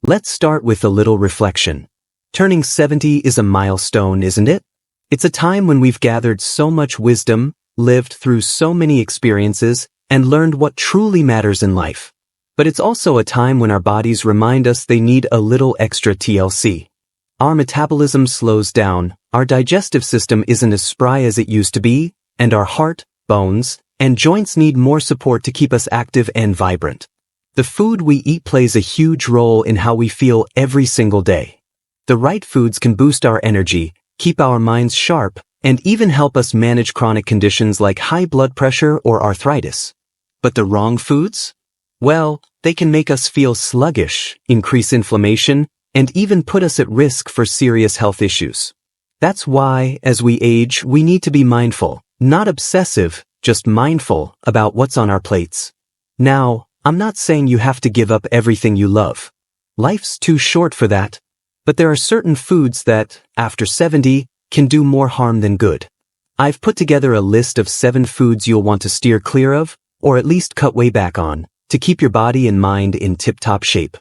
Let's start with a little reflection. Turning 70 is a milestone, isn't it? It's a time when we've gathered so much wisdom, lived through so many experiences, and learned what truly matters in life. But it's also a time when our bodies remind us they need a little extra TLC. Our metabolism slows down, our digestive system isn't as spry as it used to be, and our heart, bones, and joints need more support to keep us active and vibrant. The food we eat plays a huge role in how we feel every single day. The right foods can boost our energy, keep our minds sharp, and even help us manage chronic conditions like high blood pressure or arthritis. But the wrong foods? Well, they can make us feel sluggish, increase inflammation, and even put us at risk for serious health issues. That's why, as we age, we need to be mindful, not obsessive, just mindful about what's on our plates. Now, I'm not saying you have to give up everything you love. Life's too short for that. But there are certain foods that, after 70, can do more harm than good. I've put together a list of 7 foods you'll want to steer clear of, or at least cut way back on, to keep your body and mind in tip-top shape.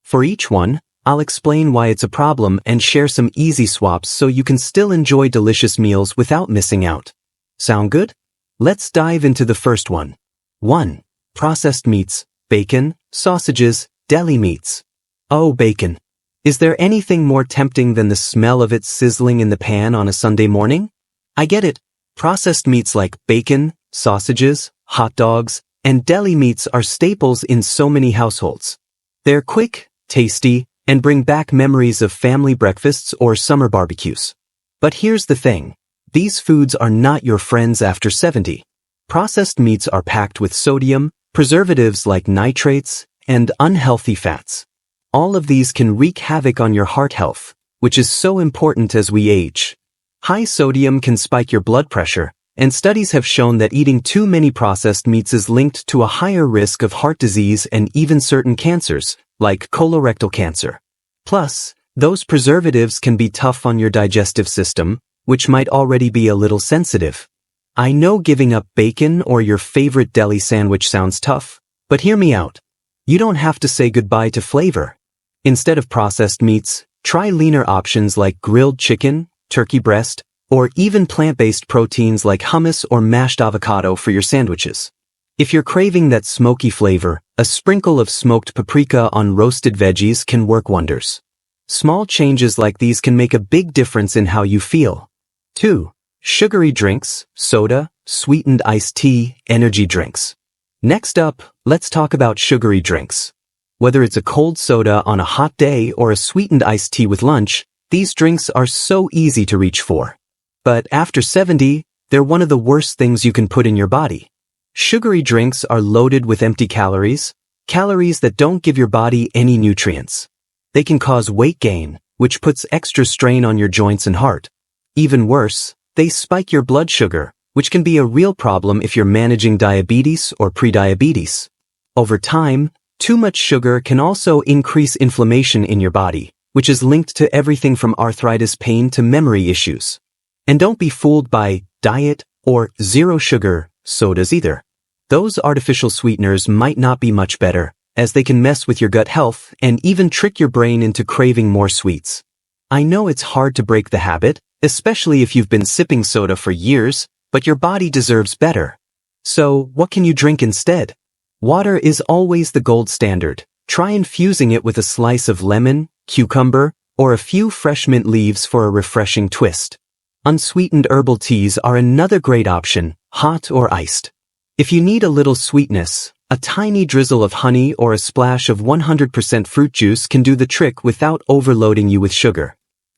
For each one, I'll explain why it's a problem and share some easy swaps so you can still enjoy delicious meals without missing out. Sound good? Let's dive into the first one. 1. Processed meats, bacon, sausages, deli meats. Oh, bacon. Is there anything more tempting than the smell of it sizzling in the pan on a Sunday morning? I get it. Processed meats like bacon, sausages, hot dogs, and deli meats are staples in so many households. They're quick, tasty, and bring back memories of family breakfasts or summer barbecues. But here's the thing. These foods are not your friends after 70. Processed meats are packed with sodium, preservatives like nitrates, and unhealthy fats. All of these can wreak havoc on your heart health, which is so important as we age. High sodium can spike your blood pressure, and studies have shown that eating too many processed meats is linked to a higher risk of heart disease and even certain cancers, like colorectal cancer. Plus, those preservatives can be tough on your digestive system, which might already be a little sensitive. I know giving up bacon or your favorite deli sandwich sounds tough, but hear me out. You don't have to say goodbye to flavor. Instead of processed meats, try leaner options like grilled chicken, turkey breast, or even plant-based proteins like hummus or mashed avocado for your sandwiches. If you're craving that smoky flavor, a sprinkle of smoked paprika on roasted veggies can work wonders. Small changes like these can make a big difference in how you feel. 2. Sugary drinks, soda, sweetened iced tea, energy drinks. Next up, let's talk about sugary drinks. Whether it's a cold soda on a hot day or a sweetened iced tea with lunch, these drinks are so easy to reach for. But after 70, they're one of the worst things you can put in your body. Sugary drinks are loaded with empty calories, calories that don't give your body any nutrients. They can cause weight gain, which puts extra strain on your joints and heart. Even worse, they spike your blood sugar, which can be a real problem if you're managing diabetes or prediabetes. Over time, too much sugar can also increase inflammation in your body, which is linked to everything from arthritis pain to memory issues. And don't be fooled by diet or zero sugar sodas either. Those artificial sweeteners might not be much better, as they can mess with your gut health and even trick your brain into craving more sweets. I know it's hard to break the habit, especially if you've been sipping soda for years, but your body deserves better. So, what can you drink instead? Water is always the gold standard. Try infusing it with a slice of lemon, cucumber, or a few fresh mint leaves for a refreshing twist. Unsweetened herbal teas are another great option, hot or iced. If you need a little sweetness, a tiny drizzle of honey or a splash of 100% fruit juice can do the trick without overloading you with sugar.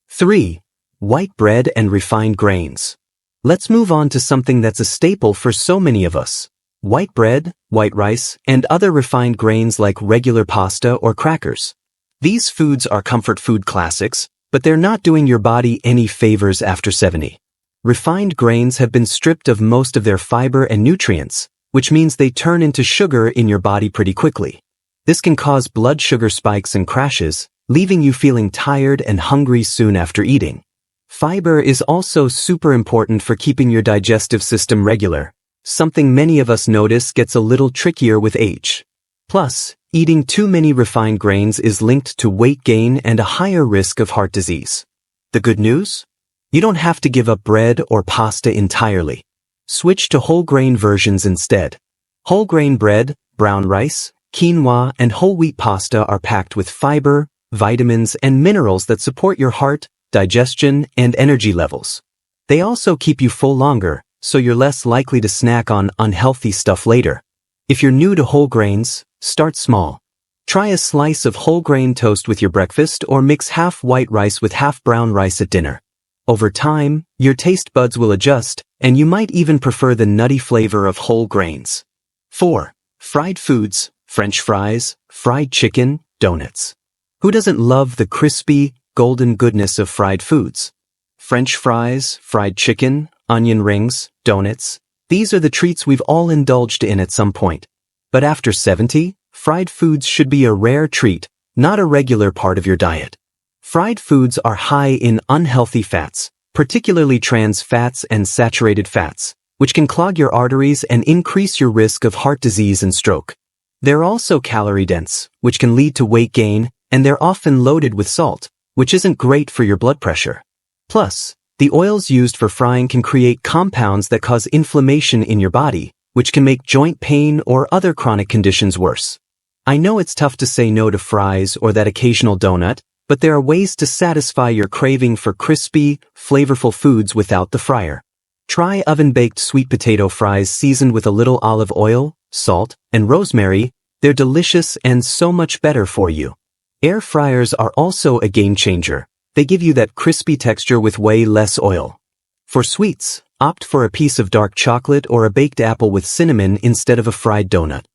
3. White bread and refined grains. Let's move on to something that's a staple for so many of us. White bread, white rice, and other refined grains like regular pasta or crackers. These foods are comfort food classics, but they're not doing your body any favors after 70. Refined grains have been stripped of most of their fiber and nutrients, which means they turn into sugar in your body pretty quickly. This can cause blood sugar spikes and crashes, leaving you feeling tired and hungry soon after eating. Fiber is also super important for keeping your digestive system regular, something many of us notice gets a little trickier with age. Plus, eating too many refined grains is linked to weight gain and a higher risk of heart disease. The good news? You don't have to give up bread or pasta entirely. Switch to whole grain versions instead. Whole grain bread, brown rice, quinoa, and whole wheat pasta are packed with fiber, vitamins, and minerals that support your heart, digestion, and energy levels. They also keep you full longer, so you're less likely to snack on unhealthy stuff later. If you're new to whole grains, start small. Try a slice of whole grain toast with your breakfast or mix half white rice with half brown rice at dinner. Over time, your taste buds will adjust, and you might even prefer the nutty flavor of whole grains. 4. Fried foods, French fries, fried chicken, donuts. Who doesn't love the crispy, golden goodness of fried foods? French fries, fried chicken, onion rings, donuts. These are the treats we've all indulged in at some point. But after 70, fried foods should be a rare treat, not a regular part of your diet. Fried foods are high in unhealthy fats, particularly trans fats and saturated fats, which can clog your arteries and increase your risk of heart disease and stroke. They're also calorie-dense, which can lead to weight gain, and they're often loaded with salt, which isn't great for your blood pressure. Plus, the oils used for frying can create compounds that cause inflammation in your body, which can make joint pain or other chronic conditions worse. I know it's tough to say no to fries or that occasional donut, but there are ways to satisfy your craving for crispy, flavorful foods without the fryer. Try oven-baked sweet potato fries seasoned with a little olive oil, salt, and rosemary. They're delicious and so much better for you. Air fryers are also a game changer. They give you that crispy texture with way less oil. For sweets, opt for a piece of dark chocolate or a baked apple with cinnamon instead of a fried donut.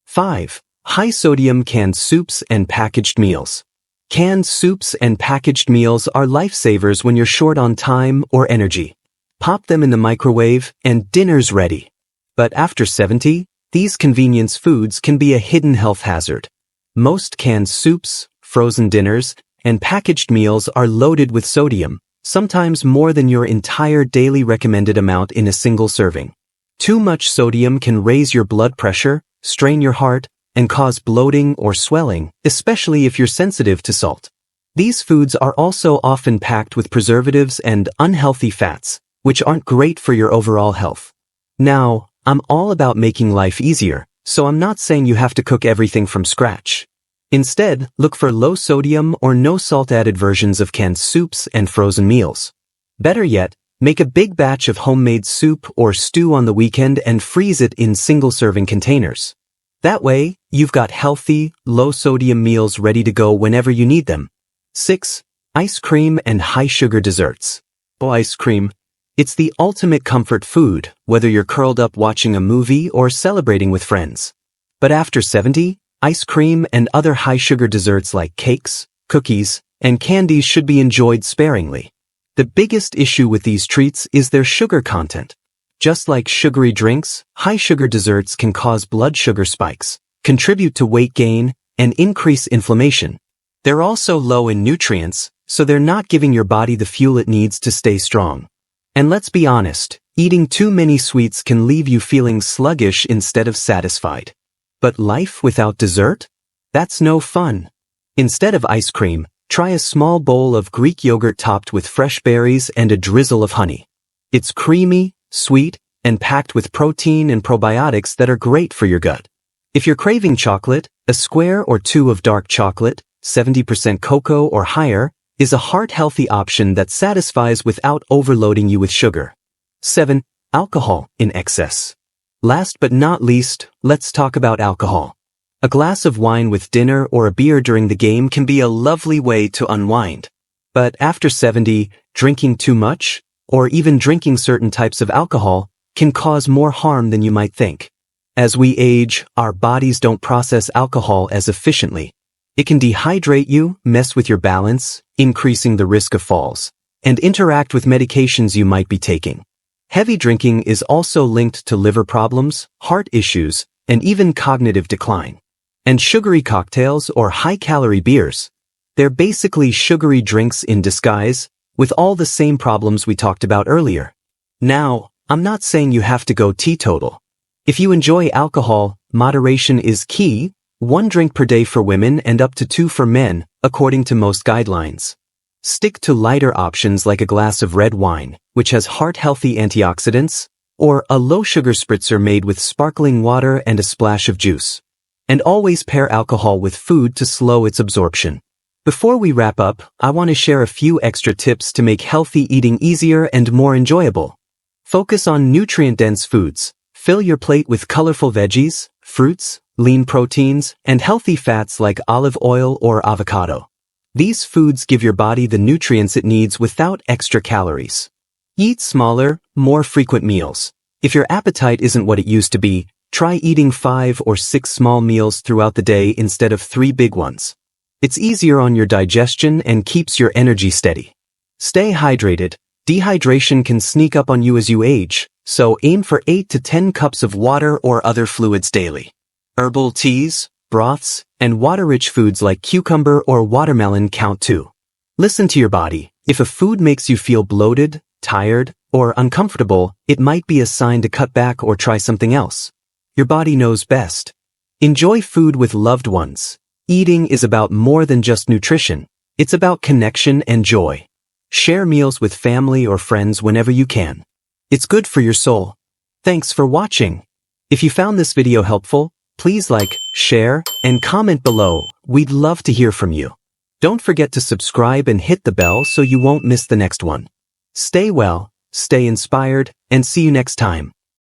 5. High-sodium canned soups and packaged meals. Canned soups and packaged meals are lifesavers when you're short on time or energy. Pop them in the microwave and dinner's ready. But after 70, these convenience foods can be a hidden health hazard. Most canned soups, frozen dinners, and packaged meals are loaded with sodium, sometimes more than your entire daily recommended amount in a single serving. Too much sodium can raise your blood pressure, strain your heart, and cause bloating or swelling, especially if you're sensitive to salt. These foods are also often packed with preservatives and unhealthy fats, which aren't great for your overall health. Now, I'm all about making life easier, so I'm not saying you have to cook everything from scratch. Instead, look for low-sodium or no-salt-added versions of canned soups and frozen meals. Better yet, make a big batch of homemade soup or stew on the weekend and freeze it in single-serving containers. That way, you've got healthy, low-sodium meals ready to go whenever you need them. 6. Ice cream and high-sugar desserts. Oh, ice cream. It's the ultimate comfort food, whether you're curled up watching a movie or celebrating with friends. But after 70, ice cream and other high-sugar desserts like cakes, cookies, and candies should be enjoyed sparingly. The biggest issue with these treats is their sugar content. Just like sugary drinks, high-sugar desserts can cause blood sugar spikes, contribute to weight gain, and increase inflammation. They're also low in nutrients, so they're not giving your body the fuel it needs to stay strong. And let's be honest, eating too many sweets can leave you feeling sluggish instead of satisfied. But life without dessert? That's no fun. Instead of ice cream, try a small bowl of Greek yogurt topped with fresh berries and a drizzle of honey. It's creamy, sweet, and packed with protein and probiotics that are great for your gut. If you're craving chocolate, a square or two of dark chocolate, 70% cocoa or higher, is a heart-healthy option that satisfies without overloading you with sugar. 7. Alcohol in excess. Last but not least, let's talk about alcohol. A glass of wine with dinner or a beer during the game can be a lovely way to unwind. But after 70, drinking too much, or even drinking certain types of alcohol, can cause more harm than you might think. As we age, our bodies don't process alcohol as efficiently. It can dehydrate you, mess with your balance, increasing the risk of falls, and interact with medications you might be taking. Heavy drinking is also linked to liver problems, heart issues, and even cognitive decline. And sugary cocktails or high-calorie beers. They're basically sugary drinks in disguise, with all the same problems we talked about earlier. Now, I'm not saying you have to go teetotal. If you enjoy alcohol, moderation is key, 1 drink per day for women and up to 2 for men, according to most guidelines. Stick to lighter options like a glass of red wine, which has heart-healthy antioxidants, or a low-sugar spritzer made with sparkling water and a splash of juice. And always pair alcohol with food to slow its absorption. Before we wrap up, I want to share a few extra tips to make healthy eating easier and more enjoyable. Focus on nutrient-dense foods. Fill your plate with colorful veggies, fruits, lean proteins, and healthy fats like olive oil or avocado. These foods give your body the nutrients it needs without extra calories. Eat smaller, more frequent meals. If your appetite isn't what it used to be, try eating 5 or 6 small meals throughout the day instead of 3 big ones. It's easier on your digestion and keeps your energy steady. Stay hydrated. Dehydration can sneak up on you as you age, so aim for 8 to 10 cups of water or other fluids daily. Herbal teas, broths, and water-rich foods like cucumber or watermelon count too. Listen to your body. If a food makes you feel bloated, tired, or uncomfortable, it might be a sign to cut back or try something else. Your body knows best. Enjoy food with loved ones. Eating is about more than just nutrition. It's about connection and joy. Share meals with family or friends whenever you can. It's good for your soul. Thanks for watching. If you found this video helpful, please like, share, and comment below. We'd love to hear from you. Don't forget to subscribe and hit the bell so you won't miss the next one. Stay well, stay inspired, and see you next time.